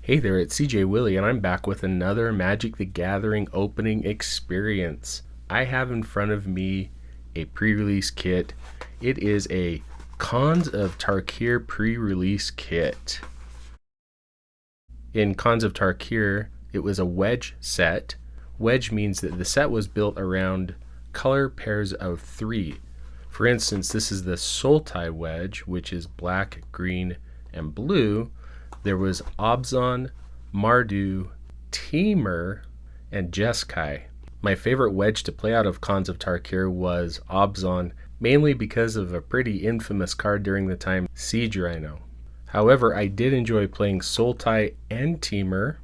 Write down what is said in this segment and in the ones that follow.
Hey there, it's CJ Willie, and I'm back with another Magic the Gathering opening experience. I have in front of me a pre-release kit. It is a KHANS of TARKIR pre-release kit. In KHANS of TARKIR, it was a wedge set. Wedge means that the set was built around color pairs of 3. For instance, this is the Sultai wedge, which is black, green, and blue. There was Abzan, Mardu, Temur, and Jeskai. My favorite wedge to play out of KHANS of TARKIR was Abzan, mainly because of a pretty infamous card during the time, Siege Rhino. However, I did enjoy playing Sultai and Temur.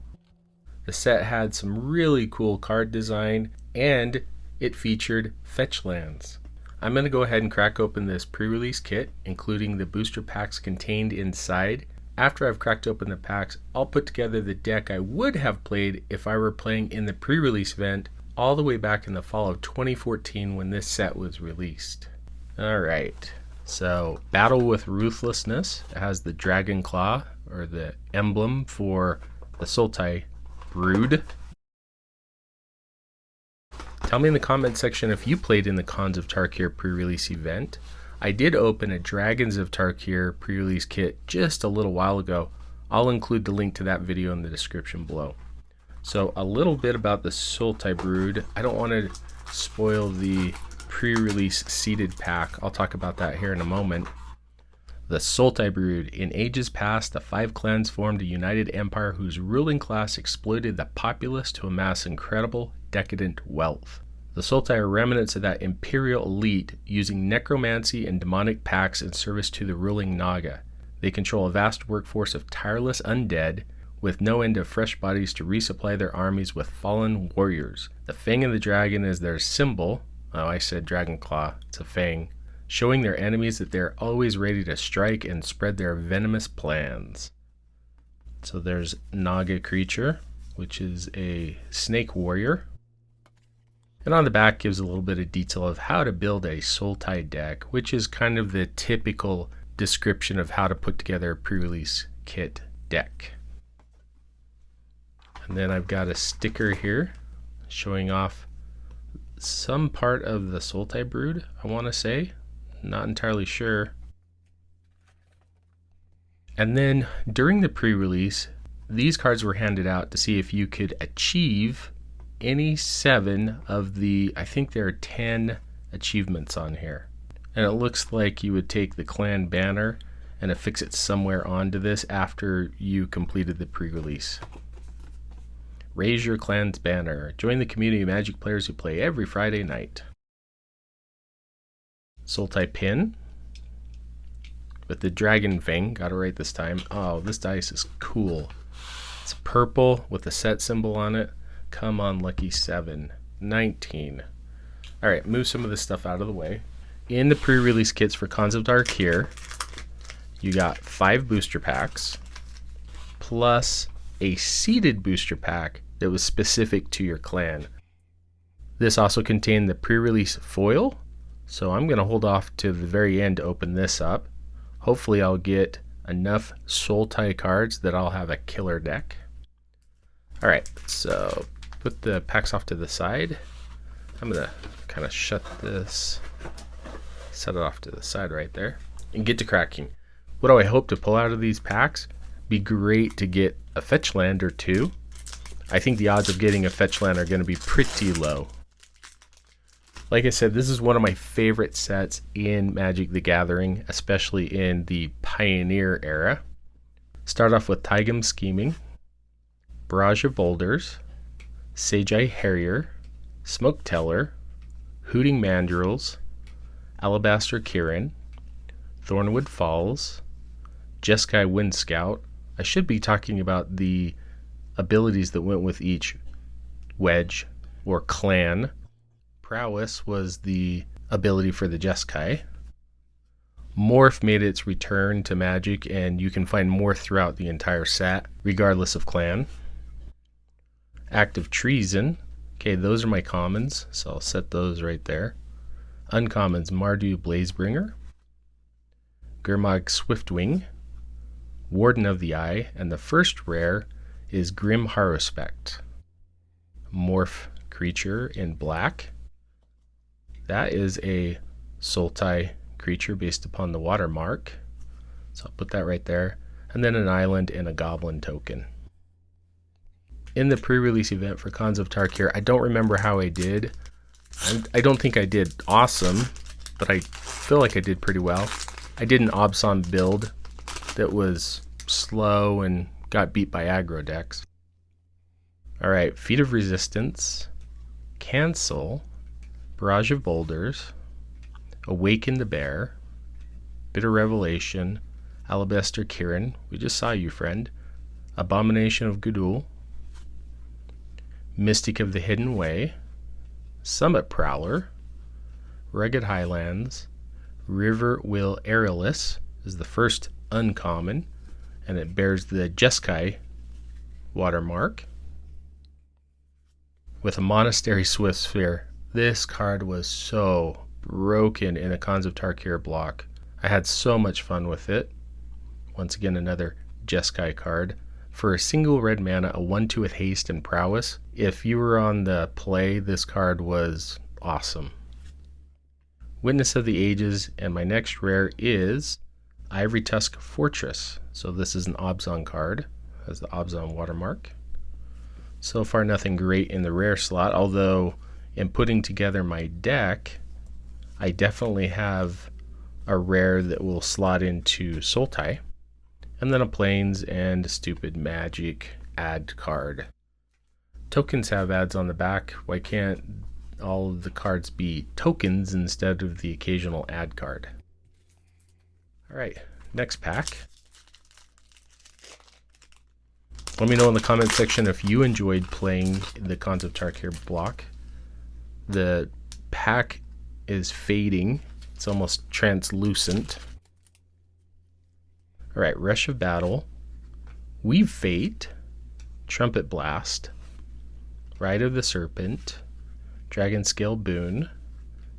The set had some really cool card design, and it featured fetch lands. I'm going to go ahead and crack open this pre-release kit, including the booster packs contained inside. After I've cracked open the packs, I'll put together the deck I would have played if I were playing in the pre-release event all the way back in the fall of 2014 when this set was released. Alright, so Battle with Ruthlessness. It has the Dragon Claw, or the emblem for the Sultai brood. Tell me in the comment section if you played in the KHANS of TARKIR pre-release event. I did open a Dragons of TARKIR pre-release kit just a little while ago. I'll include the link to that video in the description below. So a little bit about the Sultai brood. I don't want to spoil the pre-release seeded pack. I'll talk about that here in a moment. The Sultai brood. In ages past, the 5 clans formed a united empire whose ruling class exploited the populace to amass incredible, decadent wealth. The Sultai are remnants of that imperial elite, using necromancy and demonic pacts in service to the ruling Naga. They control a vast workforce of tireless undead, with no end of fresh bodies to resupply their armies with fallen warriors. The Fang of the Dragon is their symbol. Oh, I said Dragon Claw. It's a fang. Showing their enemies that they're always ready to strike and spread their venomous plans. So there's Naga Creature, which is a snake warrior. And on the back gives a little bit of detail of how to build a Sultai deck, which is kind of the typical description of how to put together a pre-release kit deck. And then I've got a sticker here showing off some part of the Sultai brood, I want to say. Not entirely sure. And then during the pre-release, these cards were handed out to see if you could achieve any 7 of the, I think there are 10 achievements on here. And it looks like you would take the clan banner and affix it somewhere onto this after you completed the pre-release. Raise your clan's banner. Join the community of Magic players who play every Friday night. Sultai pin with the dragon fang. Got it right this time. Oh, this dice is cool. It's purple with the set symbol on it. Come on, lucky 7. 19. Alright, move some of this stuff out of the way. In the pre-release kits for KHANS of TARKIR, you got 5 booster packs, plus a seeded booster pack that was specific to your clan. This also contained the pre-release foil, so I'm going to hold off to the very end to open this up. Hopefully I'll get enough Sultai cards that I'll have a killer deck. Alright, so put the packs off to the side. I'm going to kind of shut this, set it off to the side right there, and get to cracking. What do I hope to pull out of these packs? Be great to get a fetch land or 2. I think the odds of getting a fetch land are going to be pretty low. Like I said, this is one of my favorite sets in Magic the Gathering, especially in the Pioneer era. Start off with Taigam Scheming, Barrage of Boulders, Sage-Eye Harrier, Smoke Teller, Hooting Mandrills, Alabaster Kirin, Thornwood Falls, Jeskai Wind Scout. I should be talking about the abilities that went with each wedge or clan. Prowess was the ability for the Jeskai. Morph made its return to Magic, and you can find Morph throughout the entire set, regardless of clan. Act of Treason. Okay, those are my commons, so I'll set those right there. Uncommons, Mardu Blazebringer, Gurmag Swiftwing, Warden of the Eye, and the first rare is Grim Harrowspect. Morph creature in black. That is a Sultai creature based upon the watermark. So I'll put that right there. And then an island and a goblin token. In the pre-release event for KHANS of Tarkir, I don't remember how I did. I don't think I did awesome, but I feel like I did pretty well. I did an Obson build that was slow and got beat by aggro decks. Alright, Feat of Resistance, Cancel, Barrage of Boulders, Awaken the Bear, Bitter Revelation, Alabaster Kirin, we just saw you, friend, Abomination of Gudul, Mystic of the Hidden Way, Summit Prowler, Rugged Highlands, River Will Aerialist is the first uncommon, and it bears the Jeskai watermark with a Monastery Swift Sphere. This card was so broken in a KHANS of Tarkir block. I had so much fun with it. Once again, another Jeskai card. For a single red mana, a 1/2 with haste and prowess. If you were on the play, this card was awesome. Witness of the Ages, and my next rare is Ivory Tusk Fortress. So this is an Obzon card, has the Obzon watermark. So far nothing great in the rare slot, although in putting together my deck, I definitely have a rare that will slot into Sultai, and then a Plains and a stupid Magic ad card. Tokens have ads on the back. Why can't all of the cards be tokens instead of the occasional ad card? Alright, next pack. Let me know in the comment section if you enjoyed playing the KHANS of Tarkir block. The pack is fading. It's almost translucent. Alright, Rush of Battle, Weave Fate, Trumpet Blast, Ride of the Serpent, Dragon Scale Boon,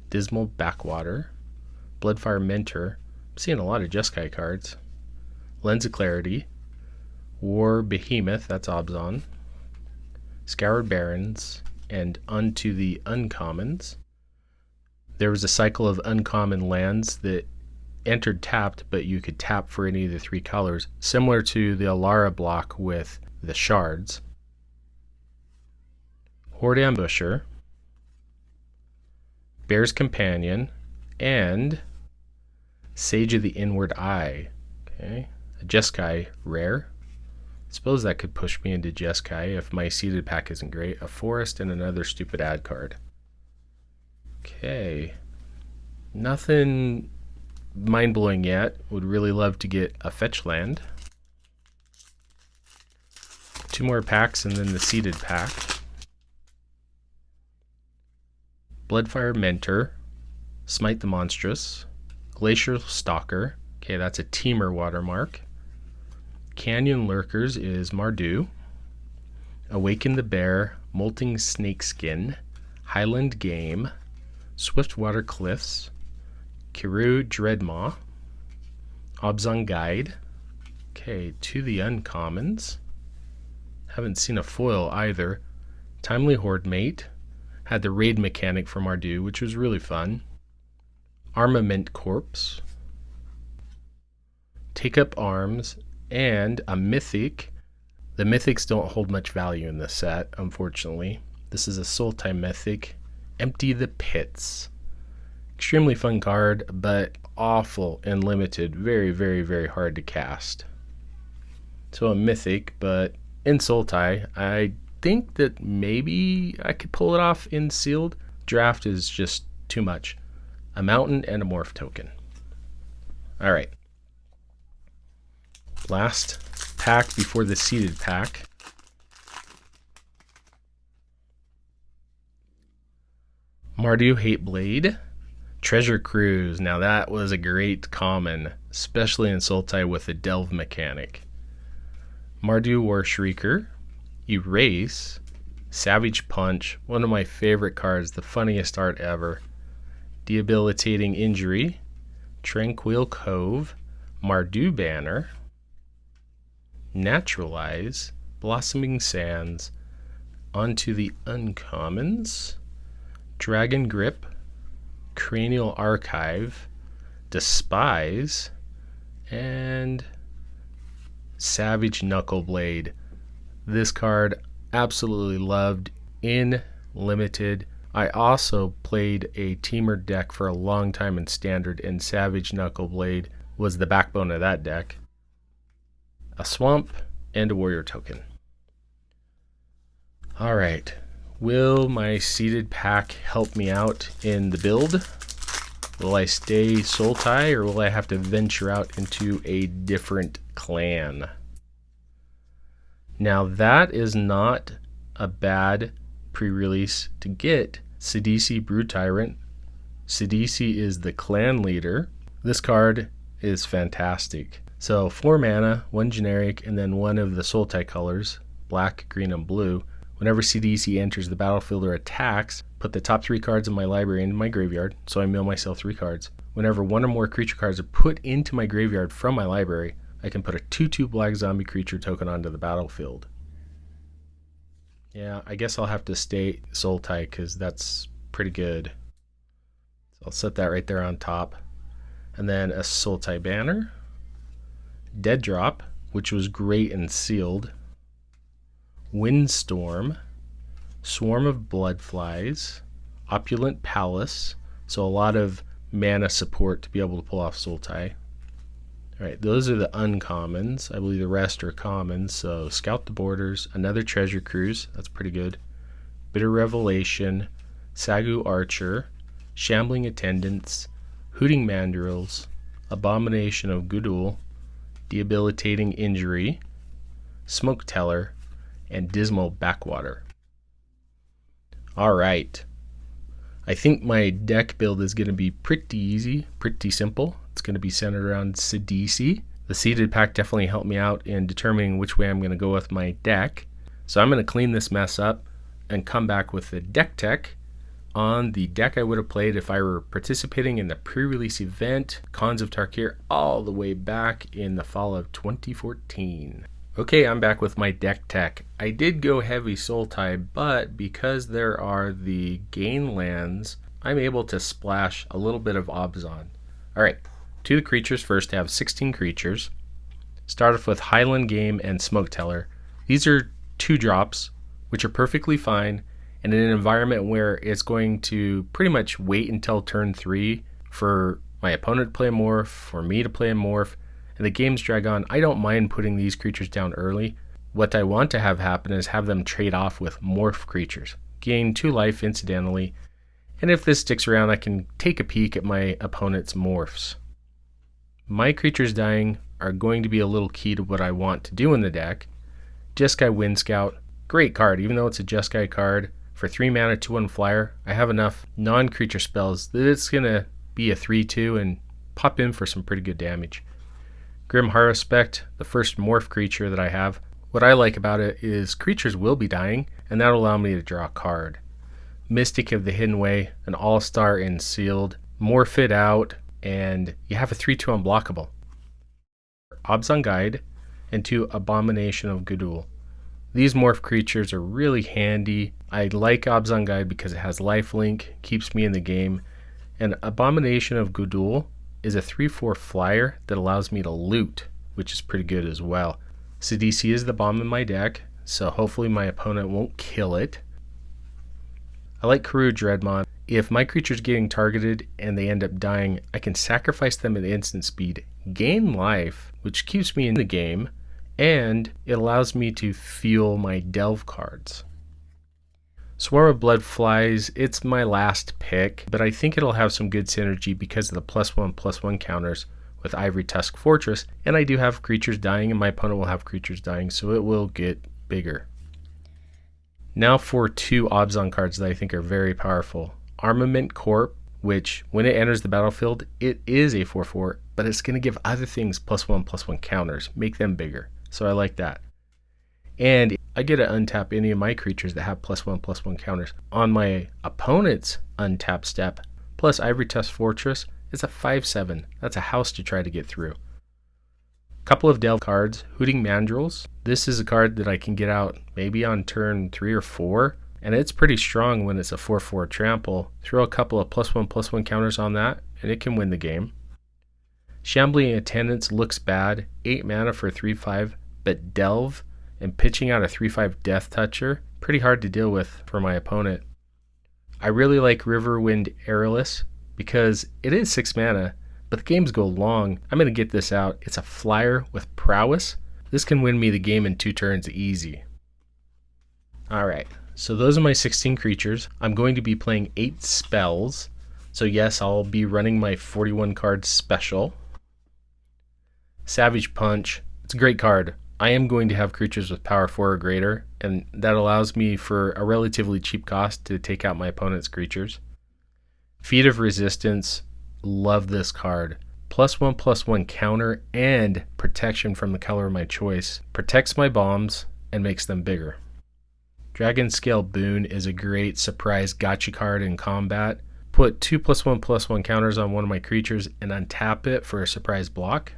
Dismal Backwater, Bloodfire Mentor. I'm seeing a lot of Jeskai cards. Lens of Clarity, War Behemoth, that's Obzon, Scoured Barrens, and Unto the Uncommons. There was a cycle of uncommon lands that entered tapped, but you could tap for any of the 3 colors, similar to the Alara block with the shards. Horde Ambusher, Bear's Companion, and Sage of the Inward Eye. Okay, a Jeskai rare. Suppose that could push me into Jeskai if my seeded pack isn't great. A Forest and another stupid ad card. Okay, nothing mind-blowing yet. Would really love to get a fetch land. 2 more packs and then the seeded pack. Bloodfire Mentor, Smite the Monstrous, Glacial Stalker, okay, that's a Teamer watermark. Canyon Lurkers is Mardu, Awaken the Bear, Molting Snakeskin, Highland Game, Swiftwater Cliffs, Kiru Dreadmaw, Obzon Guide, okay, To the Uncommons, haven't seen a foil either, Timely Horde Mate, had the raid mechanic from Mardu, which was really fun, Armament Corpse, Take Up Arms, and a Mythic. The Mythics don't hold much value in this set, unfortunately. This is a Sultai Mythic, Empty the Pits. Extremely fun card, but awful and limited. Very, very, very hard to cast. So a Mythic, but in Sultai, I think that maybe I could pull it off in sealed. Draft is just too much. A Mountain and a Morph token. Alright. Last pack before the seeded pack. Mardu Hateblade, Treasure Cruise. Now that was a great common, especially in Sultai with the Delve mechanic. Mardu War Shrieker, Erase, Savage Punch, one of my favorite cards, the funniest art ever. Debilitating Injury, Tranquil Cove, Mardu Banner, Naturalize, Blossoming Sands, onto the uncommons, Dragon Grip, Cranial Archive, Despise, and Savage Knuckleblade. This card absolutely loved in Limited. I also played a teamer deck for a long time in Standard, and Savage Knuckleblade was the backbone of that deck. A Swamp and a Warrior Token. Alright, will my seeded pack help me out in the build? Will I stay Sultai, or will I have to venture out into a different clan? Now that is not a bad pre-release to get. Sidisi Brew Tyrant. Sidisi is the clan leader. This card is fantastic. So 4 mana, 1 generic, and then 1 of the Sultai colors, black, green, and blue. Whenever Sidisi enters the battlefield or attacks, put the top 3 cards in my library into my graveyard, so I mill myself 3 cards. Whenever 1 or more creature cards are put into my graveyard from my library, I can put a 2/2 black zombie creature token onto the battlefield. Yeah, I guess I'll have to stay Sultai because that's pretty good. So I'll set that right there on top. And then a Sultai banner. Dead Drop, which was great and sealed. Windstorm. Swarm of Bloodflies. Opulent Palace. So a lot of mana support to be able to pull off Sultai. Alright, those are the uncommons. I believe the rest are commons. So Scout the Borders, another Treasure Cruise, that's pretty good. Bitter Revelation, Sagu Archer, Shambling Attendants, Hooting Mandrills, Abomination of Gudul, Debilitating Injury, Smoke Teller, and Dismal Backwater. Alright, I think my deck build is going to be pretty easy, pretty simple. It's going to be centered around Sidisi. The seeded pack definitely helped me out in determining which way I'm going to go with my deck. So I'm going to clean this mess up and come back with the deck tech on the deck I would have played if I were participating in the pre-release event, KHANS of TARKIR, all the way back in the fall of 2014. Okay, I'm back with my deck tech. I did go heavy Sultai, but because there are the gain lands, I'm able to splash a little bit of Abzan. Alright, to the creatures first, I have 16 creatures. Start off with Highland Game and Smoke Teller. These are 2 drops, which are perfectly fine, and in an environment where it's going to pretty much wait until turn 3 for my opponent to play a morph, for me to play a morph, and the games drag on. I don't mind putting these creatures down early. What I want to have happen is have them trade off with morph creatures. Gain 2 life incidentally, and if this sticks around, I can take a peek at my opponent's morphs. My creatures dying are going to be a little key to what I want to do in the deck. Jeskai Wind Scout, great card, even though it's a Jeskai card. For 3 mana, 2/1 flyer, I have enough non-creature spells that it's going to be a 3/2 and pop in for some pretty good damage. Grim Harvespect, the first morph creature that I have. What I like about it is creatures will be dying, and that'll allow me to draw a card. Mystic of the Hidden Way, an all-star in sealed. Morph it out, and you have a 3/2 unblockable. Abzan Guide, and 2 Abomination of Gudul. These morph creatures are really handy. I like Abzan Guide because it has lifelink, keeps me in the game, and Abomination of Gudul is a 3/4 flyer that allows me to loot, which is pretty good as well. Sidisi is the bomb in my deck, so hopefully my opponent won't kill it. I like Karoo Dreadmon. If my creature's getting targeted and they end up dying, I can sacrifice them at instant speed, gain life, which keeps me in the game, and it allows me to fuel my delve cards. Swarm of Bloodflies, it's my last pick, but I think it'll have some good synergy because of the +1/+1 counters with Ivory Tusk Fortress, and I do have creatures dying and my opponent will have creatures dying, so it will get bigger. Now for 2 Abzan cards that I think are very powerful. Armament Corp, which when it enters the battlefield, it is a 4/4, but it's going to give other things +1/+1 counters, make them bigger, so I like that. And I get to untap any of my creatures that have +1/+1 counters on my opponent's untap step. Plus Ivory Tusk Fortress is a 5/7. That's a house to try to get through. Couple of Delve cards, Hooting Mandrills. This is a card that I can get out maybe on turn 3 or 4, and it's pretty strong when it's a 4/4 trample. Throw a couple of +1/+1 counters on that, and it can win the game. Shambling Attendants looks bad, 8 mana for 3/5, but Delve and pitching out a 3/5 Death Toucher, pretty hard to deal with for my opponent. I really like Riverwind Airless because it is 6 mana, but the games go long. I'm going to get this out. It's a flyer with prowess. This can win me the game in 2 turns easy. Alright, so those are my 16 creatures. I'm going to be playing 8 spells. So yes, I'll be running my 41 card special. Savage Punch. It's a great card. I am going to have creatures with power 4 or greater, and that allows me for a relatively cheap cost to take out my opponent's creatures. Feat of Resistance. Love this card. +1/+1 counter and protection from the color of my choice. Protects my bombs and makes them bigger. Dragon Scale Boon is a great surprise gotcha card in combat. Put 2 +1/+1 counters on one of my creatures and untap it for a surprise block.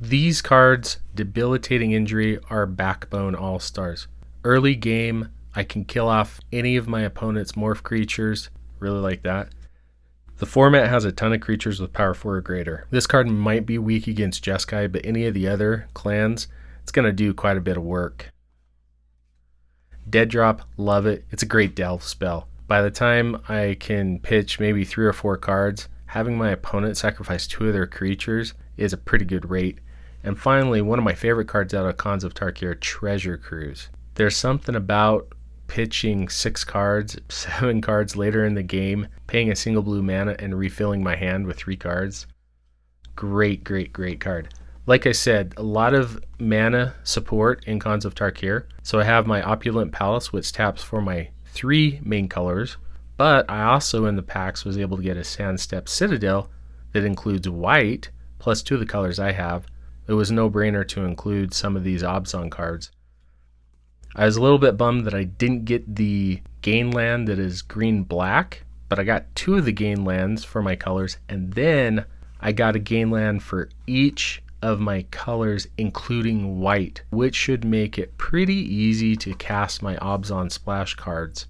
These cards, Debilitating Injury, are backbone all-stars. Early game, I can kill off any of my opponent's morph creatures. Really like that. The format has a ton of creatures with power 4 or greater. This card might be weak against Jeskai, but any of the other clans, it's going to do quite a bit of work. Dead Drop, love it. It's a great delve spell. By the time I can pitch maybe 3 or 4 cards, having my opponent sacrifice 2 of their creatures is a pretty good rate. And finally, one of my favorite cards out of KHANS of TARKIR, Treasure Cruise. There's something about pitching 6 cards, 7 cards later in the game, paying a single blue mana and refilling my hand with 3 cards. Great, great, great card. Like I said, a lot of mana support in KHANS of TARKIR. So I have my Opulent Palace, which taps for my 3 main colors, but I also in the packs was able to get a Sandstep Citadel that includes white plus 2 of the colors I have. It was a no-brainer to include some of these Obzon cards. I was a little bit bummed that I didn't get the gain land that is green-black, but I got 2 of the gain lands for my colors, and then I got a gain land for each of my colors, including white, which should make it pretty easy to cast my Obzon splash cards.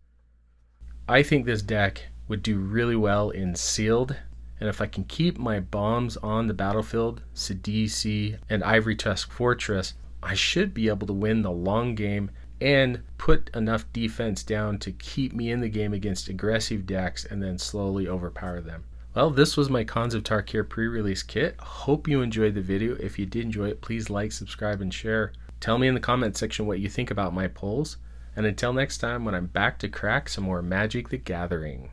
I think this deck would do really well in sealed, and if I can keep my bombs on the battlefield, Sidisi and Ivory Tusk Fortress, I should be able to win the long game and put enough defense down to keep me in the game against aggressive decks and then slowly overpower them. Well, this was my KHANS of TARKIR pre-release kit. Hope you enjoyed the video. If you did enjoy it, please like, subscribe, and share. Tell me in the comment section what you think about my polls. And until next time, when I'm back to crack some more Magic the Gathering.